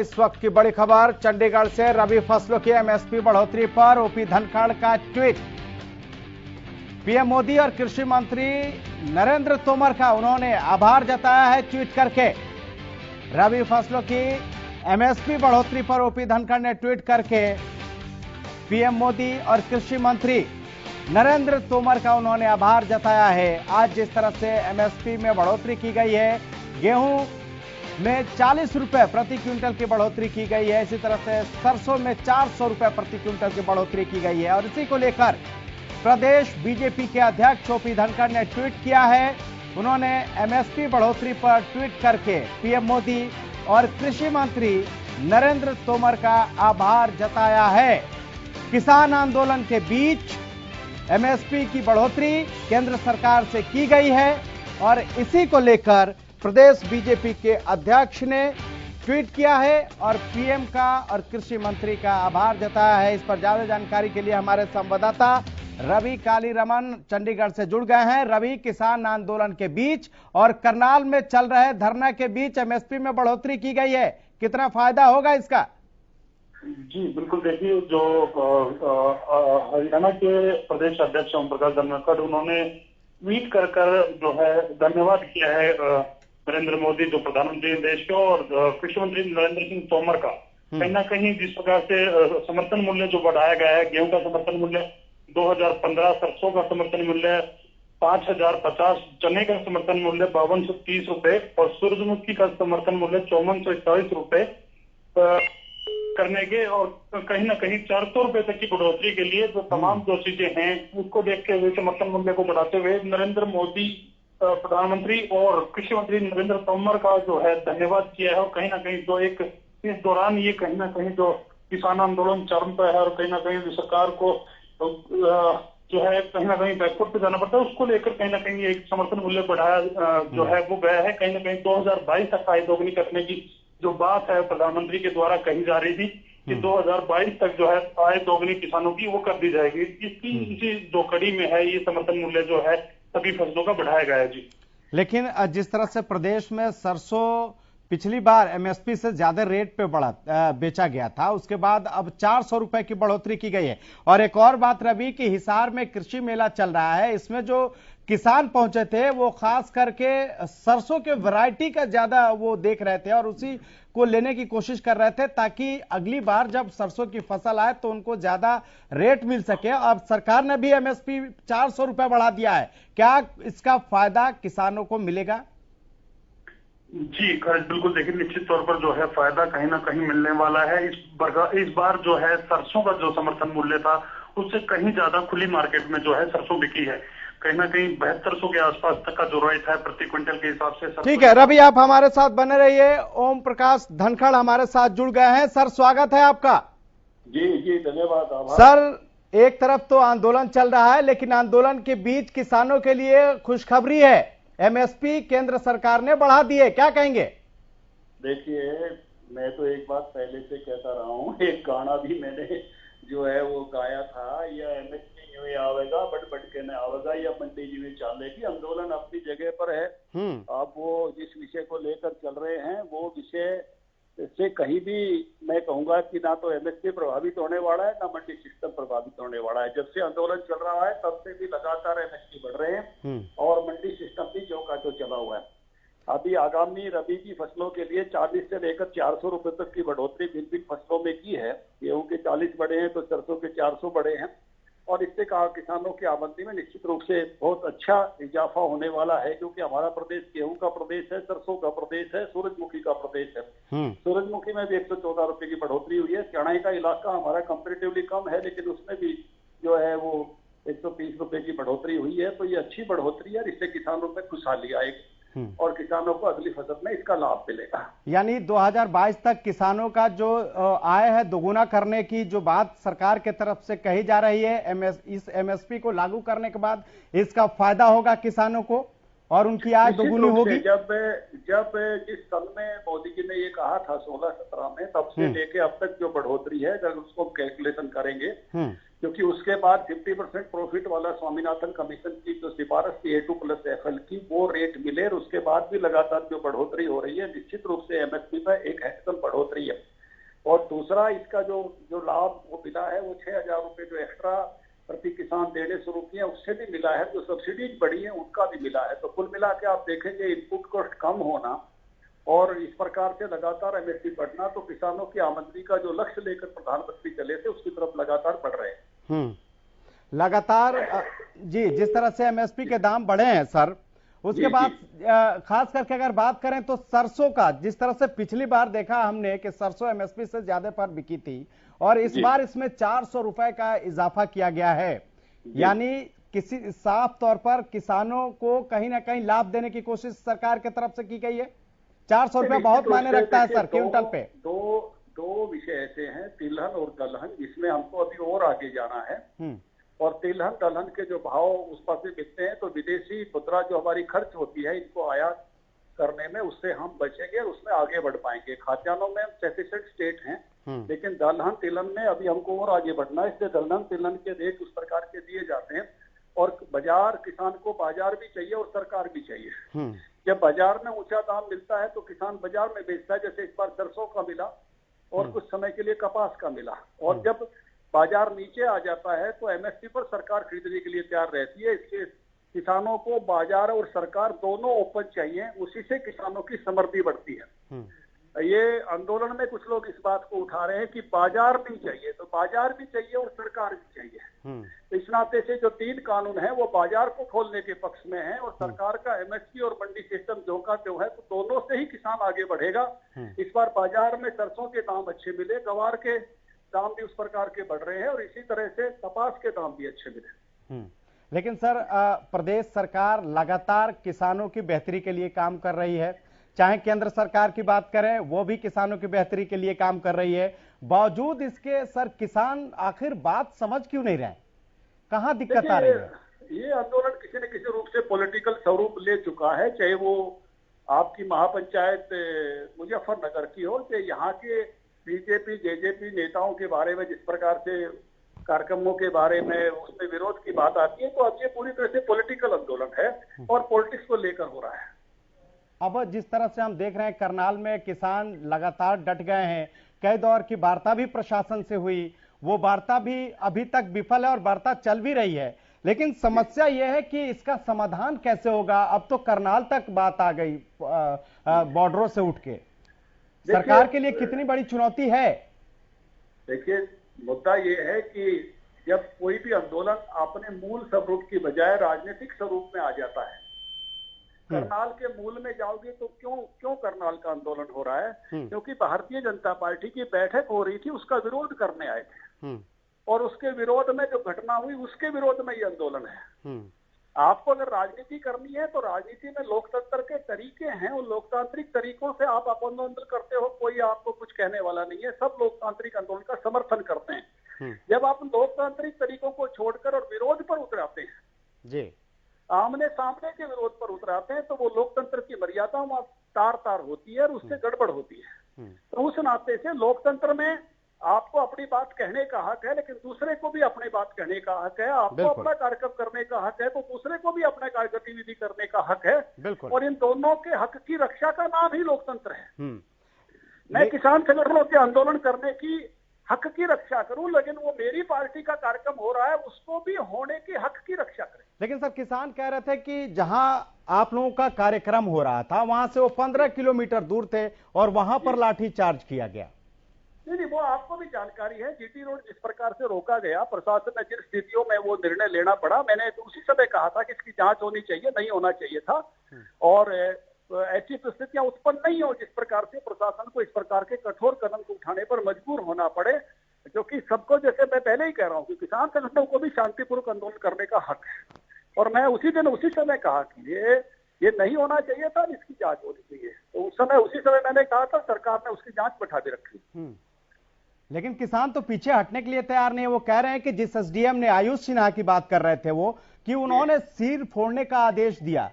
इस वक्त की बड़ी खबर चंडीगढ़ से रबी फसलों की एमएसपी बढ़ोतरी पर ओपी धनखड़ का ट्वीट। पीएम मोदी और कृषि मंत्री नरेंद्र तोमर का उन्होंने आभार जताया है ट्वीट करके। रबी फसलों की एमएसपी बढ़ोतरी पर ओपी धनखड़ ने ट्वीट करके पीएम मोदी और कृषि मंत्री नरेंद्र तोमर का उन्होंने आभार जताया है। आज जिस तरह से एमएसपी में बढ़ोतरी की गई है, गेहूं में 40 रुपए प्रति क्विंटल की बढ़ोतरी की गई है, इसी तरह से सरसों में 400 रुपए प्रति क्विंटल की बढ़ोतरी की गई है। और इसी को लेकर प्रदेश बीजेपी के अध्यक्ष ओपी धनखड़ ने ट्वीट किया है। उन्होंने एमएसपी बढ़ोतरी पर ट्वीट करके पीएम मोदी और कृषि मंत्री नरेंद्र तोमर का आभार जताया है। किसान आंदोलन के बीच एमएसपी की बढ़ोतरी केंद्र सरकार से की गई है और इसी को लेकर प्रदेश बीजेपी के अध्यक्ष ने ट्वीट किया है और पीएम का और कृषि मंत्री का आभार जताया है। इस पर ज्यादा जानकारी के लिए हमारे संवाददाता रवि कालीरमन चंडीगढ़ से जुड़ गए हैं। रवि, किसान आंदोलन के बीच और करनाल में चल रहे धरना के बीच एमएसपी में बढ़ोतरी की गई है, कितना फायदा होगा इसका? जी बिल्कुल, देखिए जो हरियाणा के प्रदेश अध्यक्ष ओम प्रकाश धनखड़ उन्होंने ट्वीट कर जो है धन्यवाद किया है नरेंद्र मोदी जो प्रधानमंत्री देश के और कृषि मंत्री नरेंद्र सिंह तोमर का। कहीं ना कहीं जिस प्रकार से समर्थन मूल्य जो बढ़ाया गया है, गेहूं का समर्थन मूल्य 2015, सरसों का समर्थन मूल्य 5050, चने का समर्थन मूल्य 5230 रुपए और सूरजमुखी का समर्थन मूल्य 5441 रुपए करने के और कहीं ना कहीं 400 रुपए तक की बढ़ोतरी के लिए जो तमाम जो चीजें हैं उसको देखते हुए समर्थन मूल्य को बढ़ाते हुए नरेंद्र मोदी प्रधानमंत्री और कृषि मंत्री नरेंद्र तोमर का जो है धन्यवाद किया है। और कहीं ना कहीं जो एक इस दौरान ये कहीं ना कहीं जो किसान आंदोलन चरम पर है और कहीं ना कहीं सरकार को जो है कहीं ना कहीं बैकवर्ड पे जाना पड़ता है, उसको लेकर कहीं ना कहीं एक समर्थन मूल्य बढ़ाया जो है वो गया है। कहीं ना कहीं 2022 तक आय दोगुनी करने की जो बात है प्रधानमंत्री के द्वारा कही जा रही थी कि 2022 तक जो है आय दोगुनी किसानों की वो कर दी जाएगी। इसी दो कड़ी में है ये समर्थन मूल्य जो है सभी फसलों का बढ़ाया गया है। जी, लेकिन जिस तरह से प्रदेश में सरसों पिछली बार एमएसपी से ज्यादा रेट पे बेचा गया था, उसके बाद अब 400 रुपए की बढ़ोतरी की गई है। और एक और बात रवि कि हिसार में कृषि मेला चल रहा है, इसमें जो किसान पहुंचे थे वो खास करके सरसों के वैरायटी का ज्यादा वो देख रहे थे और उसी को लेने की कोशिश कर रहे थे ताकि अगली बार जब सरसों की फसल आए तो उनको ज्यादा रेट मिल सके। अब सरकार ने भी एमएसपी 400 रुपए बढ़ा दिया है, क्या इसका फायदा किसानों को मिलेगा? जी बिल्कुल, देखिए निश्चित तौर पर जो है फायदा कहीं ना कहीं मिलने वाला है। इस बार जो है सरसों का जो समर्थन मूल्य था उससे कहीं ज्यादा खुली मार्केट में जो है सरसों बिकी है। कहीं ना कहीं 7200 के आसपास तक का जो रेट है प्रति क्विंटल के हिसाब से। ठीक है रवि, आप हमारे साथ बने रहिए। ओम प्रकाश धनखड़ हमारे साथ जुड़ गए हैं। सर, स्वागत है आपका। जी धन्यवाद, आभार। सर, एक तरफ तो आंदोलन चल रहा है लेकिन आंदोलन के बीच किसानों के लिए खुशखबरी है, एमएसपी केंद्र सरकार ने बढ़ा दी है, क्या कहेंगे? देखिए, मैं तो एक बात पहले से कहता रहा हूँ, एक गाना भी मैंने जो है वो गाया था, यह एमएसपी यूं आवेगा बट के न आवेगा, या मंडी जी में चलेगी। आंदोलन अपनी जगह पर है। अब वो जिस विषय को लेकर चल रहे हैं वो विषय से कहीं भी मैं कहूंगा कि ना तो एमएसपी प्रभावित होने वाला है ना मंडी सिस्टम प्रभावित होने वाला है। जब से आंदोलन चल रहा है तब से भी लगातार एमएसपी बढ़ रहे हैं और मंडी सिस्टम भी जो का जो चला हुआ है। अभी आगामी रबी की फसलों के लिए 40 से लेकर 400 रुपए तक की बढ़ोतरी भिन्न भिन्न फसलों में की है। गेहूं के 40 बढ़े हैं तो सरसों के 400 बढ़े हैं और इससे कहा किसानों की आमदनी में निश्चित रूप से बहुत अच्छा इजाफा होने वाला है, क्योंकि हमारा प्रदेश गेहूं का प्रदेश है, सरसों का प्रदेश है, सूरजमुखी का प्रदेश है। सूरजमुखी में भी 114 रुपए की बढ़ोतरी हुई है। चढ़ाई का इलाका हमारा कंपेरेटिवली कम है लेकिन उसमें भी जो है वो 130 रुपए की बढ़ोतरी हुई है। तो ये अच्छी बढ़ोतरी है, इससे किसानों में खुशहाली आएगी और किसानों को अगली फसल में इसका लाभ मिलेगा। यानी 2022 तक किसानों का जो आय है दोगुना करने की जो बात सरकार के तरफ से कही जा रही है, इस एमएसपी को लागू करने के बाद इसका फायदा होगा किसानों को और उनकी आय दोगुनी होगी। जब जिस साल में मोदी जी ने ये कहा था 16-17 में, तब से लेके अब तक जो बढ़ोतरी है अगर उसको कैलकुलेशन करेंगे, क्योंकि उसके बाद 50% प्रॉफिट वाला स्वामीनाथन कमीशन की जो सिफारिश थी A2+FL की, वो रेट मिले और उसके बाद भी लगातार जो बढ़ोतरी हो रही है, निश्चित रूप से एमएसपी पर एक हैंडसम बढ़ोतरी है। और दूसरा इसका जो जो लाभ वो मिला है वो 6,000 रुपये जो एक्स्ट्रा प्रति किसान देने शुरू किए उससे भी मिला है, जो सब्सिडीज बढ़ी है उनका भी मिला है। तो कुल मिला के आप देखेंगे इनपुट कॉस्ट कम होना और इस प्रकार से लगातार एमएसपी बढ़ना, तो किसानों की आमदनी का जो लक्ष्य लेकर प्रधानमंत्री चले थे उसकी तरफ लगातार बढ़ रहे हैं। लगातार जी, जिस तरह से एमएसपी के दाम बढ़े हैं सर, उसके बाद खास करके अगर बात करें तो सरसों का, जिस तरह से पिछली बार देखा हमने कि सरसों एमएसपी से ज्यादा पर बिकी थी और इस बार इसमें 400 रुपए का इजाफा किया गया है, यानी किसी साफ तौर पर किसानों को कहीं ना कहीं लाभ देने की कोशिश सरकार की तरफ से की गई है। 400 रुपए बहुत मायने रखता है सर क्विंटल पे। दो विषय ऐसे हैं, तिलहन और दलहन, जिसमें हमको अभी और आगे जाना है। और तिलहन दलहन के जो भाव उस पर से मिलते हैं तो विदेशी मुद्रा जो हमारी खर्च होती है इनको आयात करने में, उससे हम बचेंगे और उसमें आगे बढ़ पाएंगे। खाद्यान्नों में हम सफिशिएंट स्टेट हैं, लेकिन दलहन तिलहन में अभी हमको और आगे बढ़ना है। इसलिए दलहन तिलहन के रेट उस प्रकार के दिए जाते हैं और बाजार, किसान को बाजार भी चाहिए और सरकार भी चाहिए। जब बाजार में ऊंचा दाम मिलता है तो किसान बाजार में बेचता है, जैसे इस बार सरसों का मिला और कुछ समय के लिए कपास का मिला। और जब बाजार नीचे आ जाता है तो एमएसपी पर सरकार खरीदने के लिए तैयार रहती है। इसलिए किसानों को बाजार और सरकार दोनों ओपन चाहिए, उसी से किसानों की समृद्धि बढ़ती है। ये आंदोलन में कुछ लोग इस बात को उठा रहे हैं कि बाजार नहीं चाहिए, तो बाजार भी चाहिए और सरकार भी चाहिए। तो इस नाते से जो 3 कानून है वो बाजार को खोलने के पक्ष में है और सरकार का एमएसपी और मंडी सिस्टम जो का जो है, तो दोनों से ही किसान आगे बढ़ेगा। इस बार बाजार में सरसों के दाम अच्छे मिले, गवार के दाम भी उस प्रकार के बढ़ रहे हैं और इसी तरह से कपास के दाम भी अच्छे मिले। लेकिन सर प्रदेश सरकार लगातार किसानों की बेहतरी के लिए काम कर रही है, चाहे केंद्र सरकार की बात करें वो भी किसानों की बेहतरी के लिए काम कर रही है। बावजूद इसके सर किसान आखिर बात समझ क्यों नहीं रहे, कहां दिक्कत आ रही है? ये आंदोलन किसी न किसी रूप से पॉलिटिकल स्वरूप ले चुका है, चाहे वो आपकी महापंचायत मुजफ्फरनगर की हो, चाहे यहाँ के बीजेपी जेजेपी नेताओं के बारे में जिस प्रकार से कार्यक्रमों के बारे में उसमें विरोध की बात आती है। तो अब ये पूरी तरह से पॉलिटिकल आंदोलन है और पॉलिटिक्स को लेकर हो रहा है। अब जिस तरह से हम देख रहे हैं करनाल में किसान लगातार डट गए हैं, कई दौर की वार्ता भी प्रशासन से हुई, वो वार्ता भी अभी तक विफल है और वार्ता चल भी रही है, लेकिन समस्या यह है कि इसका समाधान कैसे होगा। अब तो करनाल तक बात आ गई बॉर्डरों से उठ के, सरकार के लिए कितनी बड़ी चुनौती है? देखिए, मुद्दा ये है कि जब कोई भी आंदोलन अपने मूल स्वरूप की बजाय राजनीतिक स्वरूप में आ जाता है, करनाल के मूल में जाओगे तो क्यों करनाल का आंदोलन हो रहा है? क्योंकि भारतीय जनता पार्टी की बैठक हो रही थी, उसका विरोध करने आए थे और उसके विरोध में जो घटना हुई उसके विरोध में ये आंदोलन है। आपको अगर राजनीति करनी है तो राजनीति में लोकतंत्र के तरीके हैं, उन लोकतांत्रिक तरीकों से आप आंदोलन करते हो, कोई आपको कुछ कहने वाला नहीं है, सब लोकतांत्रिक आंदोलन का समर्थन करते हैं। जब आप लोकतांत्रिक तरीकों को छोड़कर और विरोध पर उतर आते हैं जी, आमने सामने के विरोध पर उतर आते हैं, तो वो लोकतंत्र की मर्यादा वहां तार होती है और उससे गड़बड़ होती है। तो उस नाते से लोकतंत्र में आपको अपनी बात कहने का हक है, लेकिन दूसरे को भी अपनी बात कहने का हक है। आपको अपना कार्यक्रम करने का हक है तो दूसरे को भी अपना गतिविधि करने का हक है। और इन दोनों के हक की रक्षा का नाम ही लोकतंत्र है। मैं किसान संगठनों के आंदोलन करने की हक की रक्षा करूं, लेकिन वो मेरी पार्टी का कार्यक्रम हो रहा है उसको भी होने के हक की रक्षा करें। लेकिन सर किसान कह रहे थे कि जहां आप लोगों का कार्यक्रम हो रहा था वहां से वो 15 किलोमीटर दूर थे और वहां पर लाठीचार्ज किया गया। नहीं, वो आपको भी जानकारी है। जीटी रोड जिस प्रकार से रोका गया, प्रशासन ने जिन स्थितियों में वो निर्णय लेना पड़ा, मैंने तो उसी समय कहा था कि इसकी जांच होनी चाहिए, नहीं होना चाहिए था और ऐसी परिस्थितियां उत्पन्न नहीं हो जिस प्रकार से प्रशासन को इस प्रकार के कठोर कदम को उठाने पर मजबूर होना पड़े, जो कि सबको, जैसे मैं पहले ही कह रहा हूँ कि किसान संगठनों को भी शांतिपूर्वक आंदोलन करने का हक है। और मैं उसी दिन उसी समय कहा कि ये नहीं होना चाहिए था, इसकी जांच होनी चाहिए। तो उस समय उसी समय मैंने कहा था, सरकार ने उसकी जांच बैठा भी रखी। लेकिन किसान तो पीछे हटने के लिए तैयार नहीं है। वो कह रहे हैं कि जिस एसडीएम ने आयुष सिन्हा की बात कर रहे थे वो, कि उन्होंने सिर फोड़ने का आदेश दिया,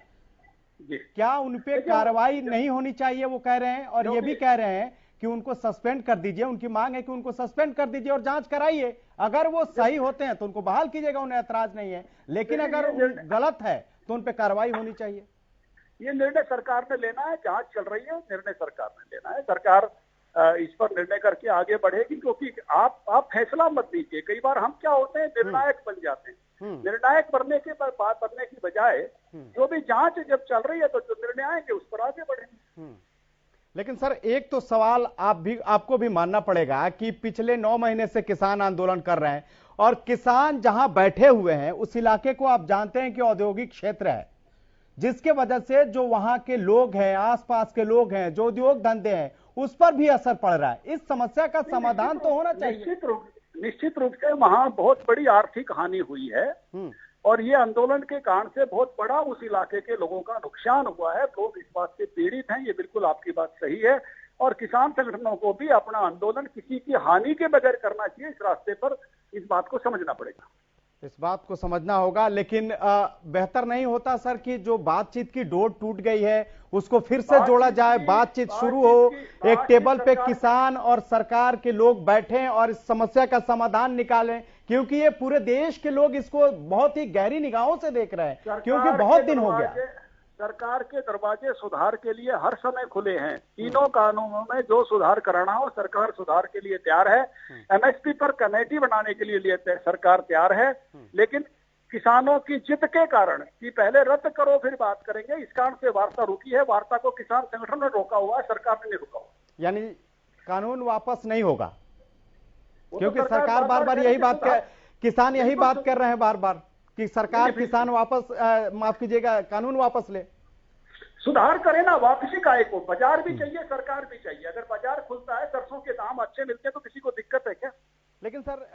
क्या उनपे कार्रवाई नहीं होनी चाहिए वो कह रहे हैं। और ये भी कह रहे हैं कि उनको सस्पेंड कर दीजिए, उनकी मांग है कि उनको सस्पेंड कर दीजिए और जांच कराइए, अगर वो सही होते हैं तो उनको बहाल कीजिएगा, उन्हें ऐतराज नहीं है, लेकिन अगर गलत है तो उन पर कार्रवाई होनी चाहिए। ये निर्णय सरकार ने लेना है, जांच चल रही है, निर्णय सरकार ने लेना है। सरकार इस पर निर्णय करके आगे बढ़ेगी, क्योंकि आप फैसला मत दीजिए। कई बार हम क्या होते हैं, निर्णायक बन जाते हैं। निर्णायक बनने के बाद बनने की बजाय जो भी जांच जब चल रही है तो जो निर्णय आएंगे उस पर आगे बढ़ेंगे। लेकिन सर एक तो सवाल आपको भी मानना पड़ेगा कि पिछले 9 महीने से किसान आंदोलन कर रहे हैं और किसान जहां बैठे हुए हैं उस इलाके को आप जानते हैं कि औद्योगिक क्षेत्र है, जिसके वजह से जो वहां के लोग हैं, आसपास के लोग हैं, जो उद्योग धंधे हैं, उस पर भी असर पड़ रहा है। इस समस्या का समाधान तो होना चाहिए। निश्चित रूप से वहां बहुत बड़ी आर्थिक हानि हुई है और ये आंदोलन के कारण से बहुत बड़ा उस इलाके के लोगों का नुकसान हुआ है। लोग इस बात से पीड़ित हैं, ये बिल्कुल आपकी बात सही है। और किसान संगठनों को भी अपना आंदोलन किसी की हानि के बगैर करना चाहिए। इस रास्ते पर इस बात को समझना पड़ेगा, इस बात को समझना होगा। लेकिन बेहतर नहीं होता सर कि जो बातचीत की डोर टूट गई है उसको फिर से जोड़ा जाए, बातचीत शुरू हो, एक टेबल पे किसान और सरकार के लोग बैठें और इस समस्या का समाधान निकालें, क्योंकि ये पूरे देश के लोग इसको बहुत ही गहरी निगाहों से देख रहे हैं, क्योंकि बहुत दिन हो गया। सरकार के दरवाजे सुधार के लिए हर समय खुले हैं। तीनों कानूनों में जो सुधार कराना हो सरकार सुधार के लिए तैयार है। एमएसपी पर कमेटी बनाने के लिए सरकार तैयार है, लेकिन किसानों की जिद के कारण कि पहले रद्द करो फिर बात करेंगे, इस कारण से वार्ता रुकी है। वार्ता को किसान संगठन ने रोका हुआ है, सरकार ने नहीं रोका हुआ। यानी कानून वापस नहीं होगा, क्योंकि सरकार बार बार यही बात किसान यही बात कर रहे हैं बार बार कि सरकार किसान वापस माफ कीजिएगा कानून वापस ले। सुधार करे ना, वापसी काय को। बाजार भी चाहिए, सरकार भी चाहिए। अगर बाजार खुलता है, सरसों के दाम अच्छे मिलते हैं तो किसी को दिक्कत है क्या? लेकिन सर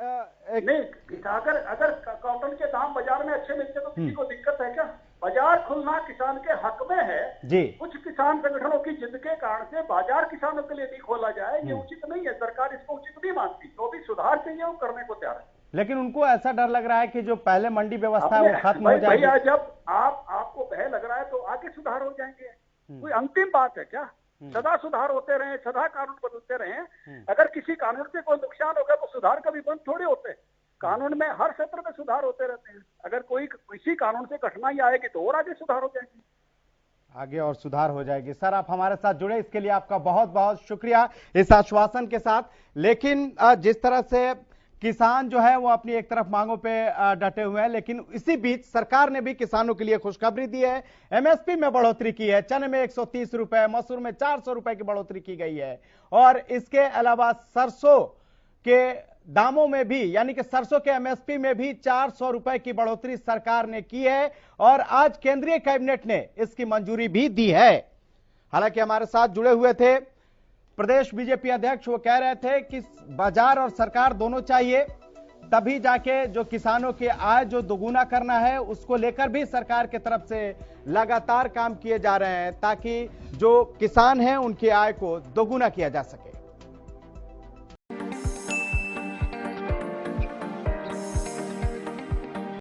नहीं, अगर कॉटन के दाम बाजार में अच्छे मिलते हैं तो किसी को दिक्कत है क्या? बाजार खुलना किसान के हक में है जी। कुछ किसान संगठनों की जिद के कारण से बाजार किसानों के लिए नहीं खोला जाए, ये उचित नहीं है। सरकार इसको उचित नहीं मानती। जो भी सुधार चाहिए वो करने को तैयार है, लेकिन उनको ऐसा डर लग रहा है कि जो पहले मंडी व्यवस्था है वो खत्म हो जाएगी। भैया जब आपको भय लग रहा है तो आगे सुधार हो जाएंगे। कोई अंतिम बात है क्या? सदा सुधार होते रहे, सदा कानून बदलते रहे। अगर किसी कानून से कोई नुकसान होगा तो सुधार कभी बंद थोड़े होते। कानून में हर क्षेत्र में सुधार होते रहते हैं। अगर कोई किसी कानून से कठिनाई आएगी तो और आगे सुधार हो जाएगी, आगे और सुधार हो जाएगी। सर आप हमारे साथ जुड़े इसके लिए आपका बहुत बहुत शुक्रिया इस आश्वासन के साथ। लेकिन जिस तरह से किसान जो है वो अपनी एक तरफ मांगों पे डटे हुए हैं, लेकिन इसी बीच सरकार ने भी किसानों के लिए खुशखबरी दी है। एमएसपी में बढ़ोतरी की है, चने में 130 रुपए, मसूर में 400 रुपए की बढ़ोतरी की गई है और इसके अलावा सरसों के दामों में भी, यानी कि सरसों के एमएसपी में भी 400 रुपए की बढ़ोतरी सरकार ने की है और आज केंद्रीय कैबिनेट ने इसकी मंजूरी भी दी है। हालांकि हमारे साथ जुड़े हुए थे प्रदेश बीजेपी अध्यक्ष, वो कह रहे थे कि बाजार और सरकार दोनों चाहिए, तभी जाके जो किसानों की आय जो दोगुना करना है उसको लेकर भी सरकार की तरफ से लगातार काम किए जा रहे हैं ताकि जो किसान हैं उनकी आय को दोगुना किया जा सके।